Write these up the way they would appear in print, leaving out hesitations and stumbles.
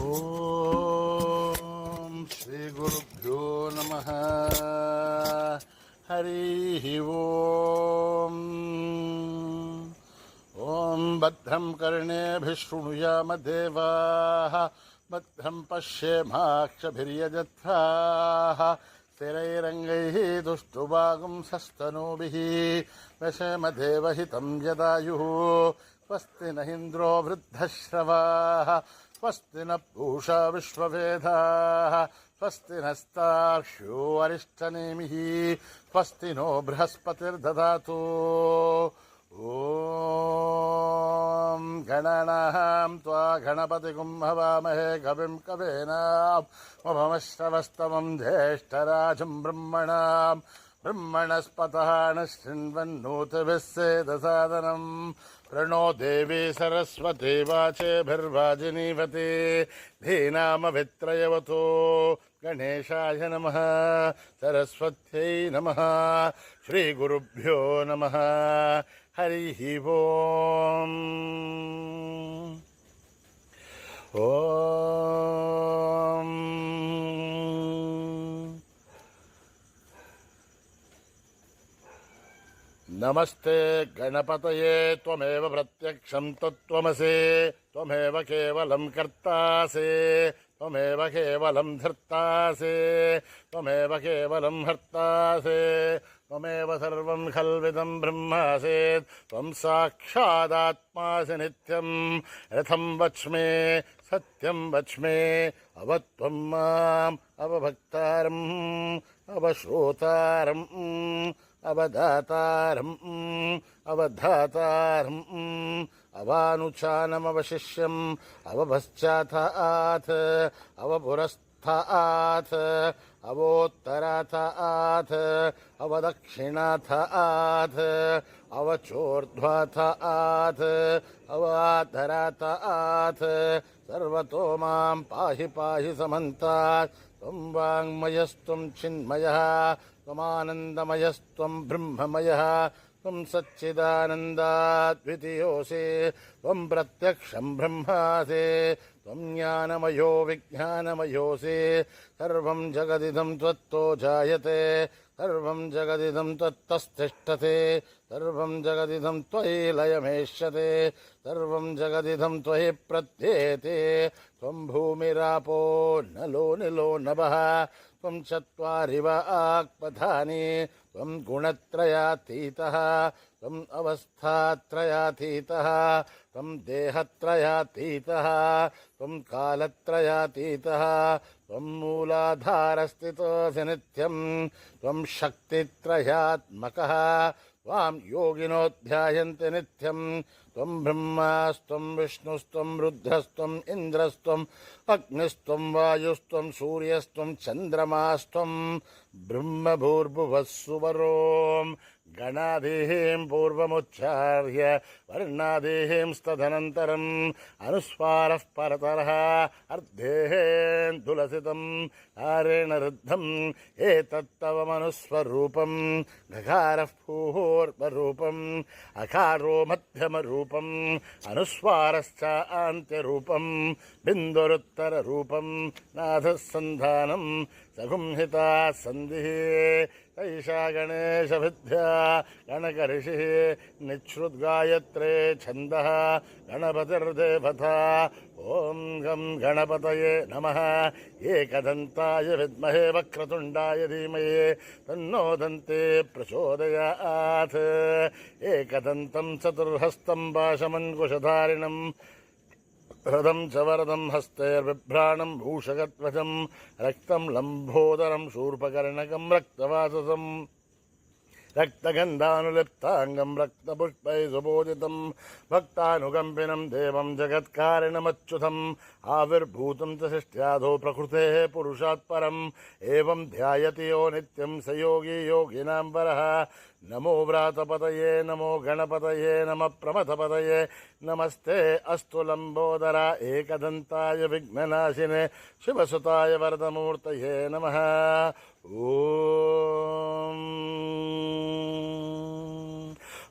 ఓం శ్రీ గురుభ్యో నమః. హరి ఓం. ఓం భద్రం కర్ణేభిః శృణుయామ దేవాః, భద్రం పశ్యేమాక్షభిర్యజత్రాః, స్థిరైరంగైః దుష్టువాగుంసస్తనూభిः వ్యశేమ దేవహితం యదాయుః. స్వస్తి న ఇంద్రో వృద్ధశ్రవాः, స్వస్తి న పూషా విశ్వవేదాః, స్వస్తి నస్తార్క్ష్యో అరిష్టనేమిః, స్వస్తి నో బృహస్పతిర్దదాతు. ఓం గణానాం త్వా గణపతిగుం హవామహే కవిం కవేనాముపమశ్రవస్తమం జ్యేష్ఠరాజం బ్రహ్మణాం బ్రహ్మణస్పతః నశృण्वन्नोतिभिः सेदसादनं प्रणो देवी सरस्वती वाचेभिर्वाजिनीवती धीनामभित्रयवतो. गणेशाय नमः, सरस्वत्यै नमः, श्रीगुरुभ्यो नमः. हरिः ओम्. ओम् नमस्ते गणपतये त्वमेव प्रत्यक्षं तत्त्वमसि, त्वमेव केवलं कर्तासि, त्वमेव केवलं धर्तासि, त्वमेव केवलं हर्तासि, त्वमेव सर्वं खल्विदं ब्रह्मासि, त्वं साक्षादात्मासि नित्यं. रथं वच्मि सत्यं वच्मि, अवत्वं माम् अवभक्तारम् अवश्रोतारम् अवधातारम् अवधातारम् अवानुचानमवशिष्यम् अवपश्चातात् अवपुरस्तात् अवोत्तरातात् अवदक्षिणातात् अवचोर्ध्वातात् अवाधरातात्. सर्वतो मां पाहि पाहि समन्तात्. त्वं वाङ्मयस्त्वं चिन्मयः, त्वमानन्दमयस्त्वं ब्रह्ममयः, त्वं सच्चिदानन्दाद्वितीयोऽसि, त्वं प्रत्यक्षं ब्रह्मासि, त्वं ज्ञानमयो विज्ञानमयोऽसि. सर्वं जगदिदं त्वत्तो जायते, सर्वं जगदिदं त्वत्तस्तिष्ठते, सर्वं जगदिदं त्वयि लयमेष्यते, सर्वं जगदिदं त्वयि प्रत्येते. त्वं भूमिरापो नलो निलो नभः, त्वं चत्वारि वाक्पदानि, त्वं गुणत्रयातीतः, त्वम् अवस्थात्रयातीतः, त्वं देहत्रयातीतः, त्वं कालत्रयातीतः, त्वं मूलाधारस्थितोऽसि नित्यं, त्वं शक्तित्रयात्मकः, त्वां योगिनो ध्यायन्ति नित्यं. त्वं ब्रह्मास्त्वं विष्णुस्त्वं रुद्रस्त्वम् इन्द्रस्त्वम् अग्निस्त्वं वायुस्त्वं सूर्यस्त्वं चन्द्रमास्त्वं ब्रह्मभूर्भुवः सुवरों. गणादेहीं पूर्वमुच्चार्य वर्णादेहींस्तदनन्तरम् अनुस्वारः परतरः अर्धेन्दुलसितम् आरेण रुद्धम्. एतत्तव मनुस्वरूपम् गकारः पूर्वरूपम् अकारो मध्यमरूपम् अनुस्वारश्च आन्त्यरूपम् बिन्दुरुत्तररूपम् नाथः सन्धानम् सगुंहिता सन्धिः. ऐषा गणेशविद्या गणकऋषिः निःश्रुद्गायत्रे छन्दः गणपतिर्देवता. ॐ गं गणपतये नमः. एकदन्ताय विद्महे वक्रतुण्डाय धीमहि तन्नो दन्ते प्रचोदयात्. एकदन्तं चतुर्हस्तं पाशमङ्कुशधारिणम् रथं च वरदं हस्तैर्बिभ्राणं भूषगध्वजं रक्तं लम्बोदरं शूर्पकर्णकं रक्तवाससं रक्तगन्धानुलिप्ताङ्गं रक्तपुष्पैः सुपूजितं भक्तानुकम्पिनं देवं जगत्कारिणमच्युतम् आविर्भूतं च षष्ट्यादौ प्रकृतेः पुरुषात् परम् एवं ध्यायति यो नित्यं स योगी योगिनां वरः. नमो व्रातपतये नमो गणपतये नमः प्रमथपतये नमस्ते अस्तु लम्बोदरा एकदन्ताय विघ्ननाशिने शिवसुताय वरदमूर्तये नमः. ॐ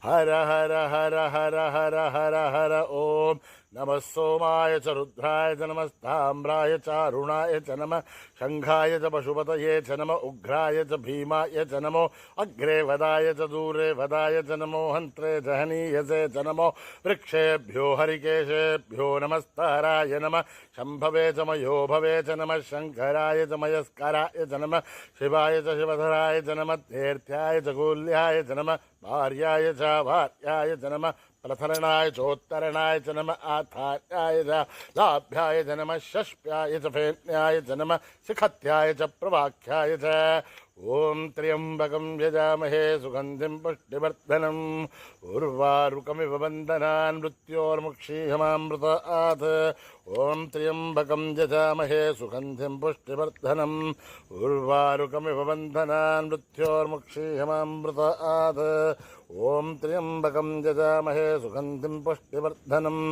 हर हर हर हर हर हर हर ओम नमः सोमाय च रुद्राय च नमस्ताम्राय च अरुणाय च नमः शङ्खाय च पशुपतये च नमः उग्राय च भीमाय च नमो अग्रे वदाय च दूरे वदाय च नमो हन्त्रे च हनीयसे च नमो वृक्षेभ्यो हरिकेशेभ्यो नमस्ताराय नमः शम्भवे च मयो भवे च नमः शङ्कराय च मयस्कराय च नमः शिवाय च शिवधराय च नमः तीर्थ्याय च कूल्याय च नमः भार्याय च भार्याय च नमः प्रथरणाय चोत्तरणाय च नमः आथार्याय च लाभ्याय च नमः षष्प्याय च फेन्याय च नमः शिखत्याय च प्रवाख्याय च ओम त्र्यंबकं यजामहे सुगंधिं पुष्टिवर्धनम् उर्वारुकमिव बन्धनान् मृत्योर्मुक्षीयमामृतात् ओम त्र्यंबकं यजामहे सुगंधिं पुष्टिवर्धनम् उर्वारुकमिव बन्धनान् मृत्योर्मुक्षीयमामृतात् ओम त्र्यंबकं यजामहे सुगंधिं पुष्टिवर्धनम्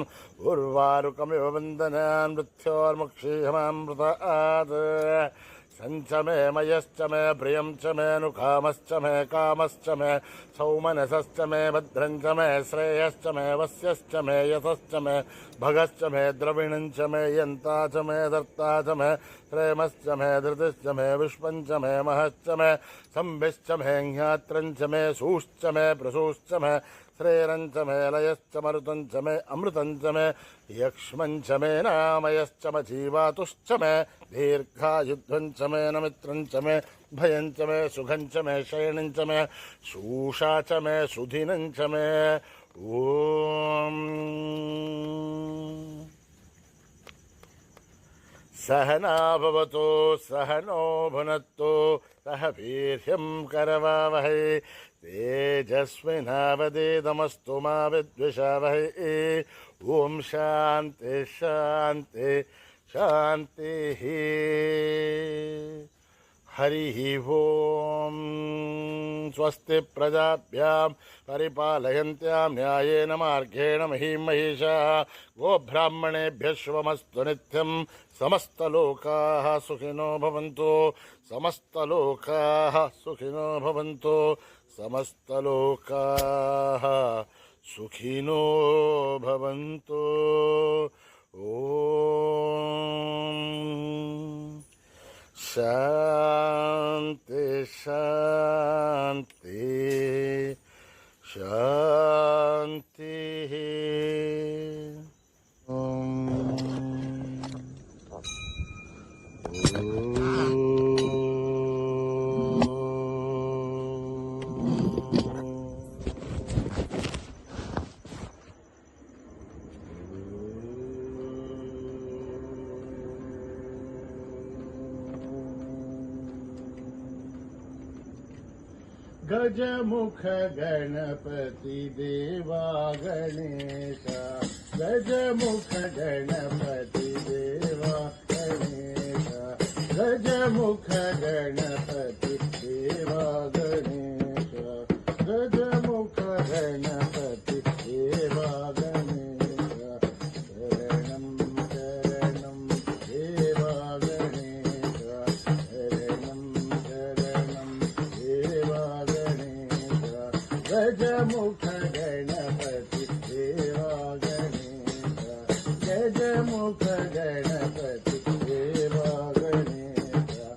उर्वारुकमिव बन्धनान् मृत्योर्मुक्षीयमामृतात् संच मे मयश्च मे प्रियं च मे नुकामश्च मे कामश्च मे सौमनसश्च मे भद्रं च मे श्रेयश्च मे वस्यश्च मे यशश्च मे भगश्च मे द्रविणं च मे यन्ता च मे दर्ता च मे प्रेमश्च मे धृतिश्च मे विश्वं च मे महश्च मे संविश्च मे ज्ञात्रं च मे सूश्च मे प्रसूश्च मे श्रेरं च मे लयश्च मरुतं च मे अमृतं च मे यक्ष्मं च मे नामयश्च मे जीवातुश्च मे दीर्घायुध्वं च मे नमित्रं च मे भयं च मे सुखं च मे शयनं च मे शूषा च मे सुधिनं च मे ओम सहना भवतु सहनो भुनक्तु सह वीर्यं करवावहै तेजस्विनावधीतमस्तु मा विद्विषावहै ओम शांति शांति शांतिः हरिः ओम स्वस्ति प्रजाभ्यां परिपालयन्त्यां न्यायेन मार्गेण महीं महिषाः गोब्राह्मणेभ्यः शुभमस्तु नित्यं समस्तलोकाः सुखिनो भवन्तु समस्तलोकाः सुखिनो भवन्तु समस्तलोकाः सुखिनो भवन्तु ओम शांति शांति शांति गजमुख गणपति देवा गणेशा गजमुख गणपति देवा गणेशा गजमुख गणपति देवा गणेशा गजमुख गणपति देवा गणेशा शरणं शरणं देवा गणेशा शरणं शरणं देवा गजमुख गणपति देवा गणेशा गजमुख गणपति देवा गणेशा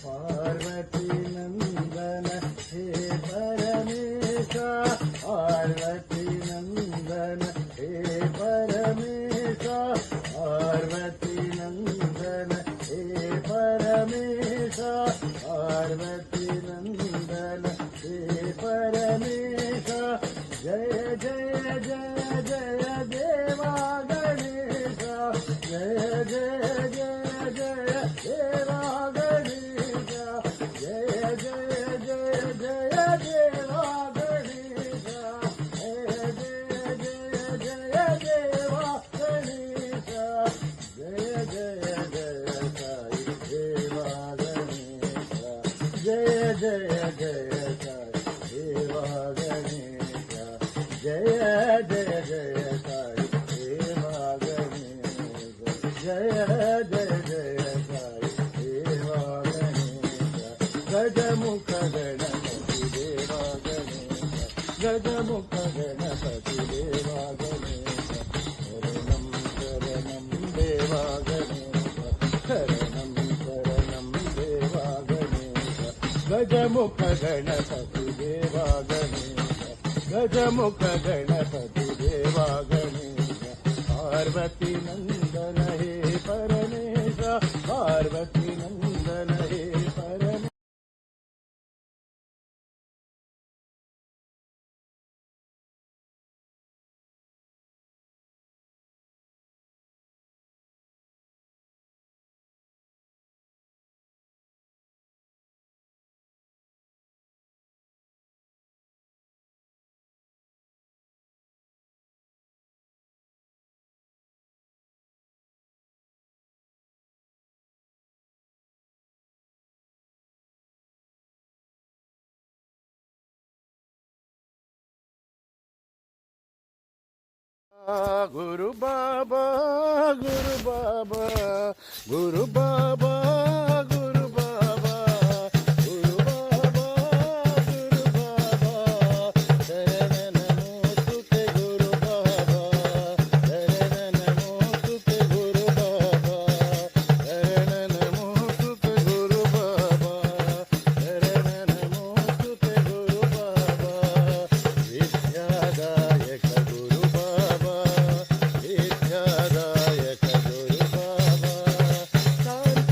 पार्वती नंदन हे परमेशा पार्वती नंदन हे परमेशा पार्वती नंदन हे परमेशा पार्वती नंदन हे परमेशा जय जय जय जय देवा गणेशा जय जय जय जय देवा गणेशा जय जय जय जय देवा गणेशा जय जय जय जय देवा गणेशा जय जय जय साई देवा गणेशा जय जय जय देवा गणेशा जय जय जय साई देवा गणेशा जय जय जय साई देवा गणेशा गजमुख गणपति देवा गणेशा गजमुख गणपति देवा गणेशा शरणं गजमुख गणपति देवा गणेश गजमुख गणपति देवा गणेश पार्वती नंदन हे परमेश पार्वती नंदन हे परमेश गुरु बाबा गुरु बाबा गुरु बाबा गुरु बाबा गुरु बाबा गुरु बाबा शरण नमोस्तुते गुरु बाबा शरण नमोस्तुते गुरु बाबा शरण नमोस्तुते गुरु बाबा शरण नमोस्तुते गुरु बाबा विद्यादायक गुरु बाबा विद्यादायक गुरु बाबा शांत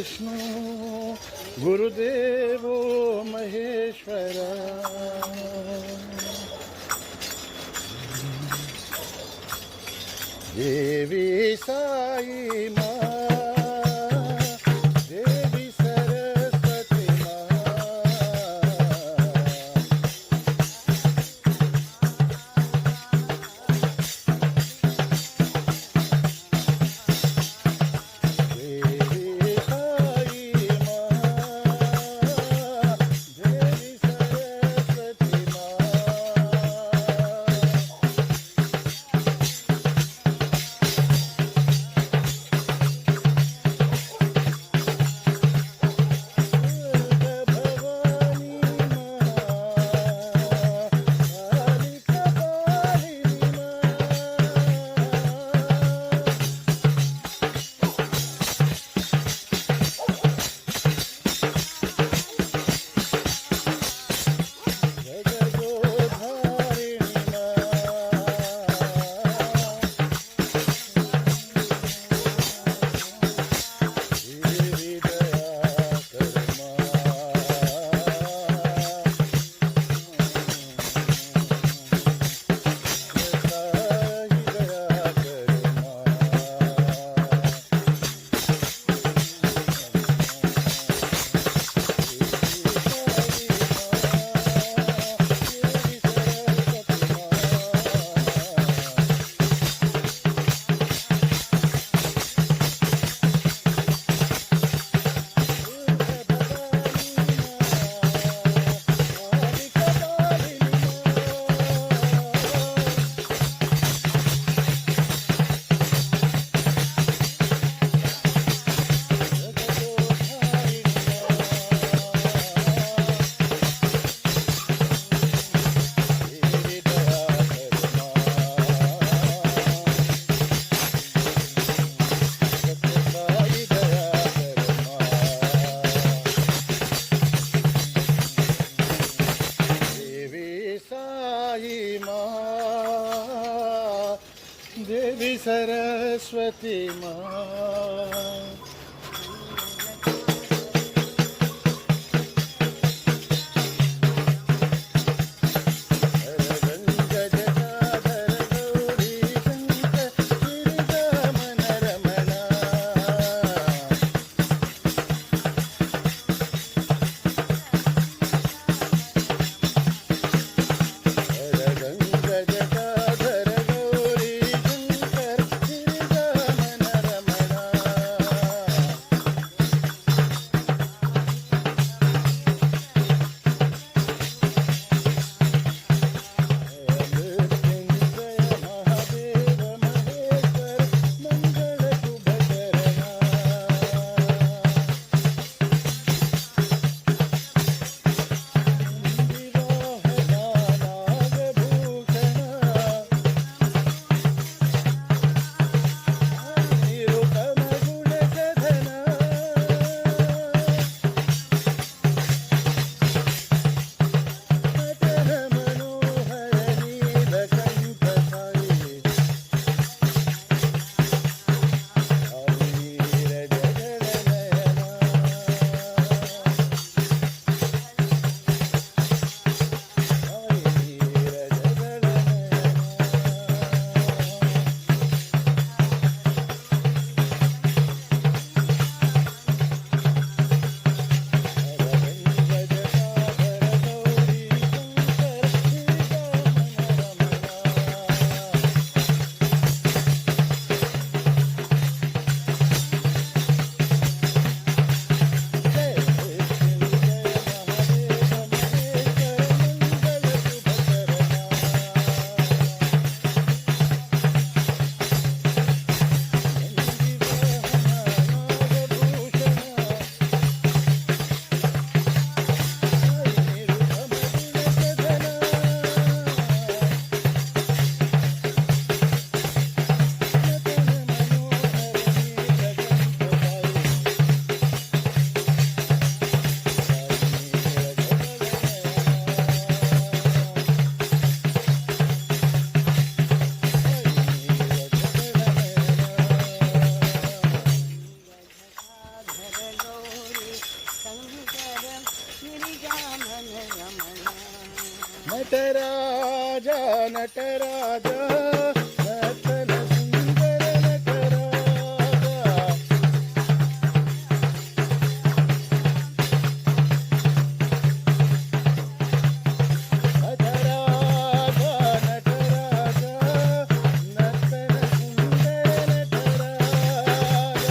विष्णु गुरुदेवो महेश्वरा देवी साई माँ देवी सरस्वती माँ देवी साई माँ देवी सरस्वती माँ देवी सरस्वती माँ ನಟರಾಜ ನರ್ತನ ಸುಂದರ ನಟರಾಜ ನಟರಾಜ ನಟರಾಜ ನರ್ತನ ಸುಂದರ ನಟರಾಜ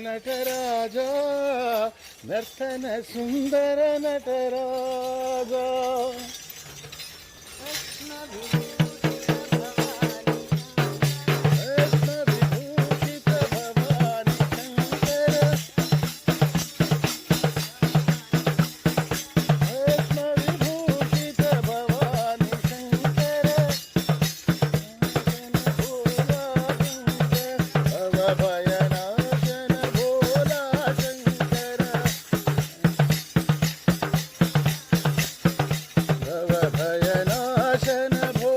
ನಟರಾಜ ನರ್ತನ ಸುಂದರ ನಟರಾಜ ವಿಭೂಷಿತ ಭವಾನಿ ಶಂಕರ ವಿಭೂಷಿತ ಭವಾನಿ ಶಂಕರ ಭಯನಾಶನ ಭೋಲಾ ಶಂಕರ ಭಯನಾಶನ ಭೋ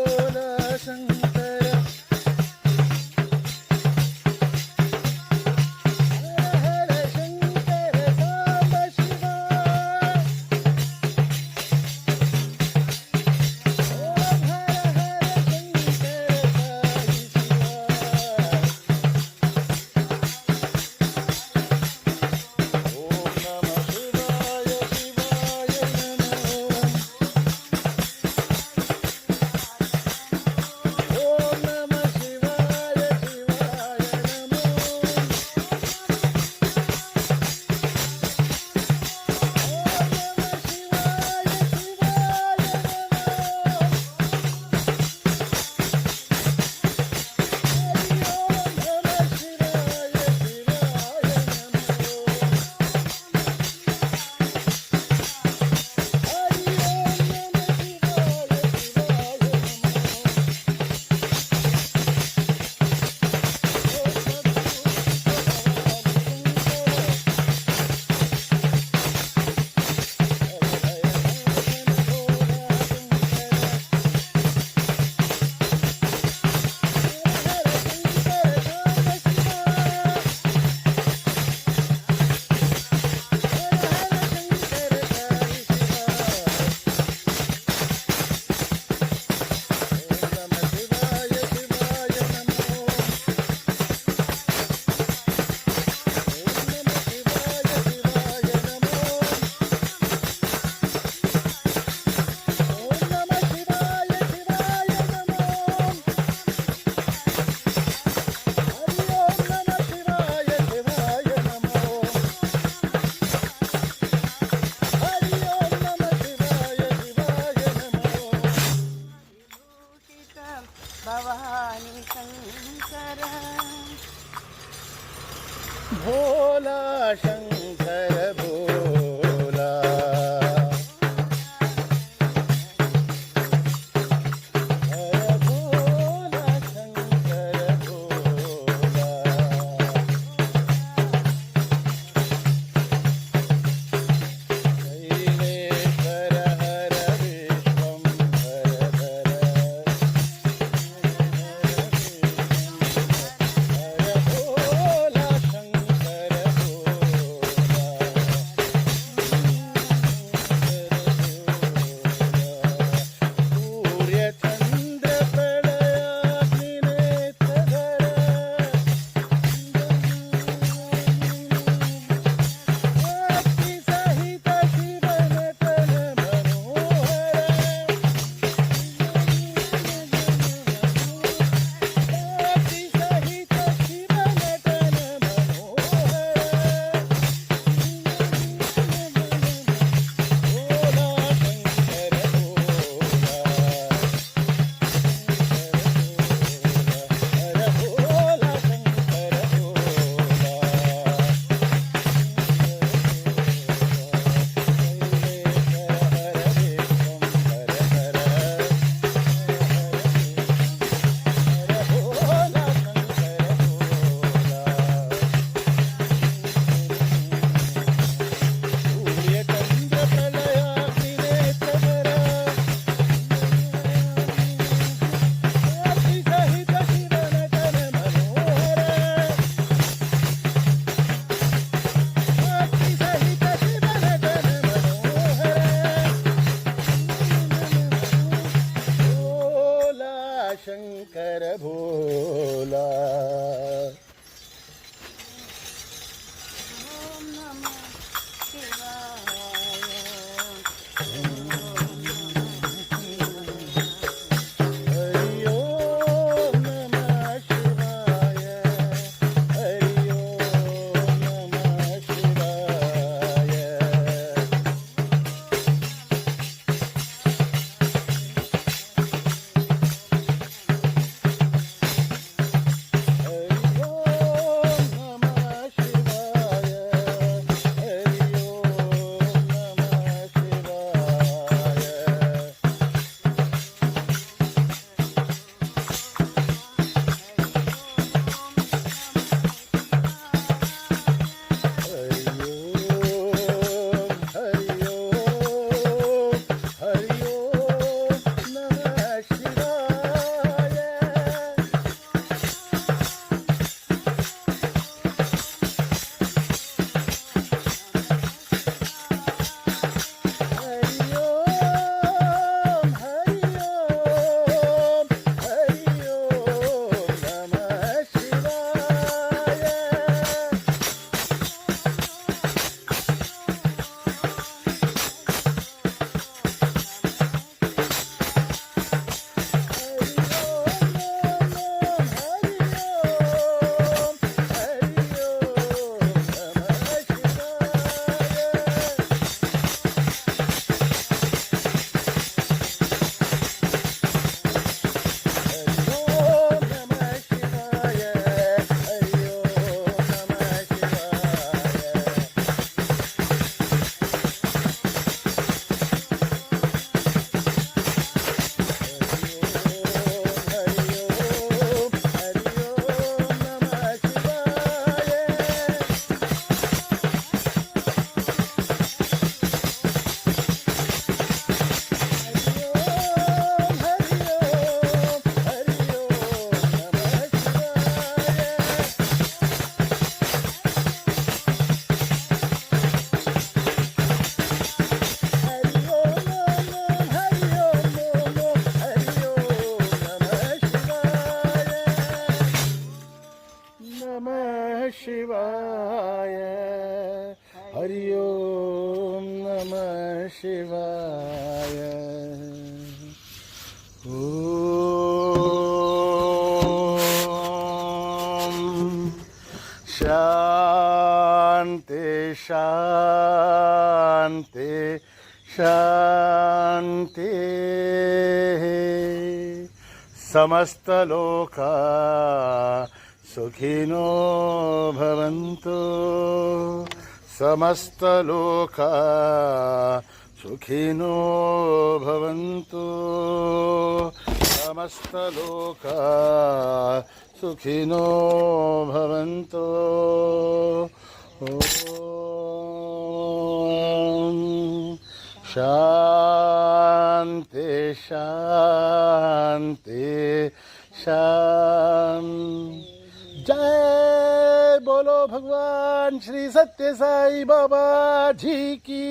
भोला शंकर भोला हर भोला शंकर भोला शैलेश्वर हर विश्वंभर धर हर भोला शंकर भोला सूर्य चंद्र प्रलयाग्निनेत्रधर भक्ति सहित शिवनतन मनोहर भक्ति सहित शिवनतन मनोहर भोला शंकर भोला हर भोला शंकर शंकर भोला हरि ओम नमः शिवाय हरि ओम नमः शिवाय हरि ओम नमः शिवाय हरि ओम नमः शिवाय हरि ओम हरि ओम नमः शिवाय हरि ओम हरि ओम नमः शिवाय शिवाय हरि ओम नमः शिवाय ओम शांति शांति शांति समस्त लोका सुखिनो भवन्तु समस्तलोका सुखिनो भवन्तु समस्तलोका सुखिनो भवन्तु ॐ शान्ति शान्ति शान्ति जय बोलो भगवान श्री सत्य साई बाबा जी की।